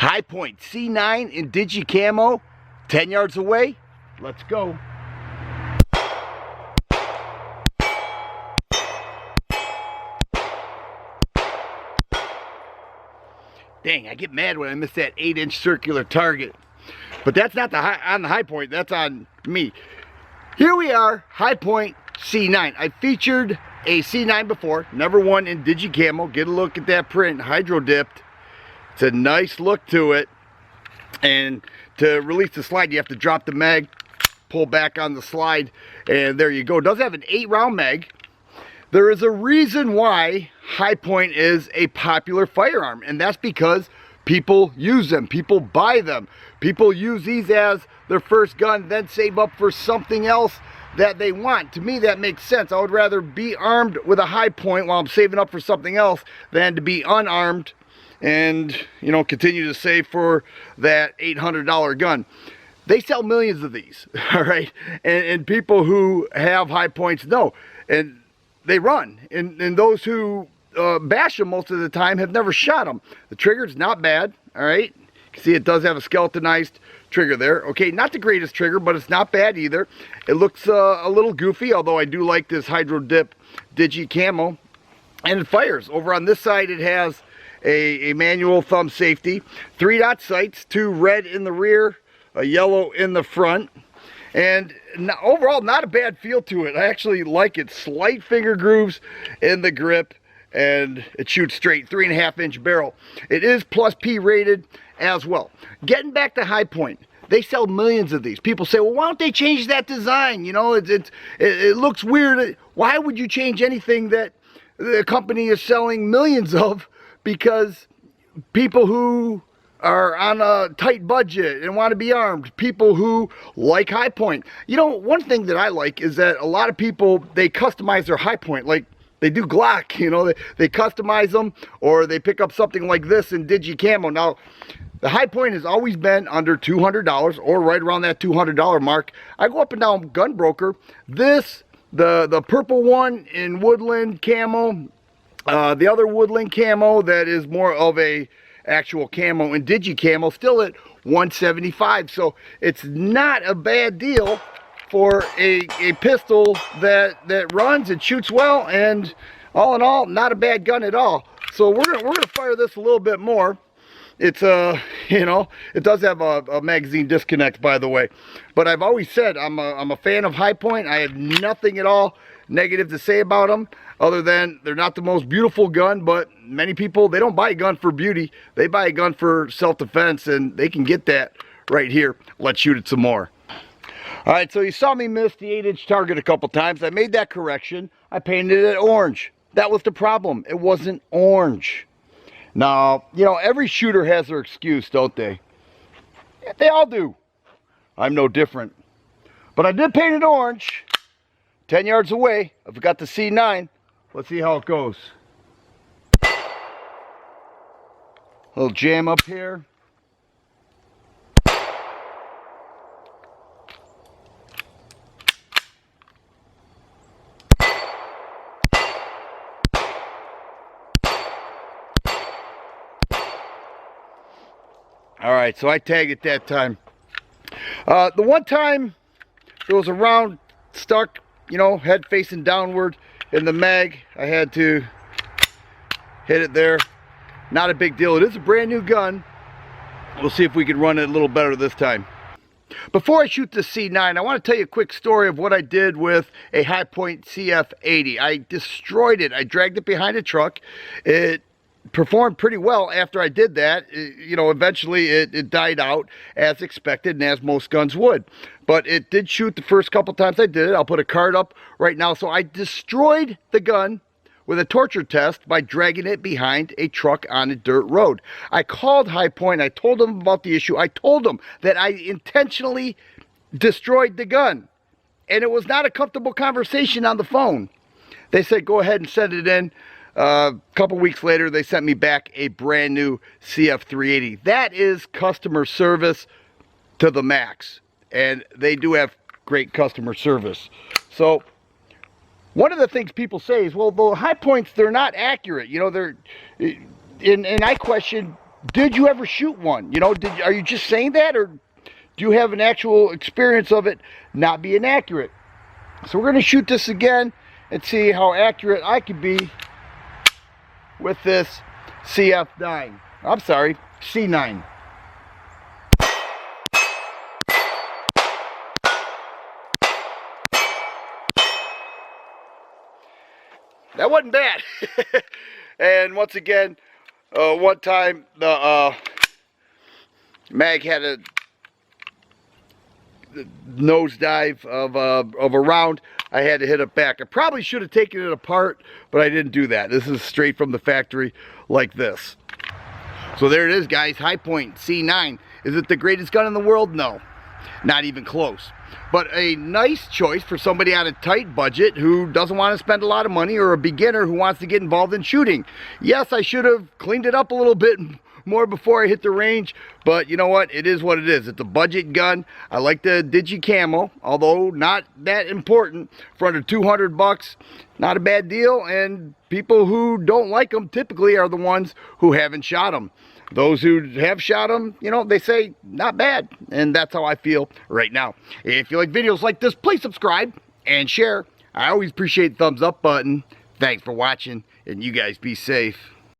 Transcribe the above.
High Point C9 in Digi Camo, 10 yards away. Let's go. Dang, I get mad when I miss that 8-inch circular target. But that's not on the High Point, that's on me. Here we are, High Point C9. I featured a C9 before, never one in Digi Camo. Get a look at that print, hydro dipped. It's a nice look to it. And to release the slide, you have to drop the mag, pull back on the slide, and there you go. It does have an 8-round mag. There is a reason why High Point is a popular firearm, and that's because people use them, people buy them. People use these as their first gun, then save up for something else that they want. To me, that makes sense. I would rather be armed with a High Point while I'm saving up for something else than to be unarmed and, you know, continue to save for that $800 gun. They sell millions of these, all right? And people who have High Points know, and they run. And those who bash them most of the time have never shot them. The trigger's not bad, all right? You can see it does have a skeletonized trigger there. Okay, not the greatest trigger, but it's not bad either. It looks a little goofy, although I do like this hydro dip Digi Camo. And it fires. Over on this side, it has a manual thumb safety. 3-dot sights, 2 red in the rear, a yellow in the front. And overall, not a bad feel to it. I actually like it. Slight finger grooves in the grip, and it shoots straight. 3.5-inch barrel. It is plus P rated as well. Getting back to High Point, they sell millions of these. People say, well, why don't they change that design? You know, it looks weird. Why would you change anything that the company is selling millions of? Because people who are on a tight budget and want to be armed, people who like High Point. You know, one thing that I like is that a lot of people, they customize their High Point, like they do Glock, you know, they customize them, or they pick up something like this in Digi Camo. Now, the High Point has always been under $200 or right around that $200 mark. I go up and down Gunbroker. This, the purple one in Woodland Camo, the other Woodland Camo that is more of a actual camo and Digi Camo, still at $175. So it's not a bad deal for a pistol that runs and shoots well, and all in all, not a bad gun at all. So we're gonna fire this a little bit more. It's you know, it does have a magazine disconnect, by the way, but I've always said I'm a fan of High Point. I have nothing at all negative to say about them, other than they're not the most beautiful gun, but many people, they don't buy a gun for beauty. They buy a gun for self-defense, and they can get that right here. Let's shoot it some more. All right, so you saw me miss the 8-inch target a couple times. I made that correction. I painted it orange. That was the problem. It wasn't orange. Now, you know, every shooter has their excuse, don't they? Yeah, they all do. I'm no different. But I did paint it orange. 10 yards away. I've got the C9. Let's see how it goes. Little jam up here. All right, so I tagged it that time. The one time there was a round stuck, you know, head facing downward in the mag. I had to hit it there. Not a big deal. It is a brand new gun. We'll see if we can run it a little better this time. Before I shoot the C9, I want to tell you a quick story of what I did with a High Point CF80. I destroyed it. I dragged it behind a truck. It performed pretty well after I did that. You know, eventually it died out as expected, and as most guns would. But it did shoot the first couple times I did it. I'll put a card up right now. So I destroyed the gun with a torture test by dragging it behind a truck on a dirt road. I called High Point. I told them about the issue. I told them that I intentionally destroyed the gun. And it was not a comfortable conversation on the phone. They said, go ahead and send it in. A couple weeks later, they sent me back a brand new CF380. That is customer service to the max. And they do have great customer service. So one of the things people say is, well, the High Points, they're not accurate. You know, they're, and I question, did you ever shoot one? You know, are you just saying that, or do you have an actual experience of it not being accurate? So we're going to shoot this again and see how accurate I can be with this CF9. I'm sorry, C9. That wasn't bad. And once again, one time the mag had a nosedive of a round. I had to hit it back. I probably should have taken it apart, but I didn't do that. This is straight from the factory like this. So there it is, guys. Hi-Point C9. Is it the greatest gun in the world? No, not even close. But a nice choice for somebody on a tight budget who doesn't want to spend a lot of money, or a beginner who wants to get involved in shooting. Yes, I should have cleaned it up a little bit more before I hit the range, but you know what? It is what it is. It's a budget gun. I like the Digital Camo, although not that important. For under 200 bucks, not a bad deal, and people who don't like them typically are the ones who haven't shot them. Those who have shot them, you know, they say not bad, and that's how I feel right now. If you like videos like this, please subscribe and share. I always appreciate the thumbs up button. Thanks for watching, and you guys be safe.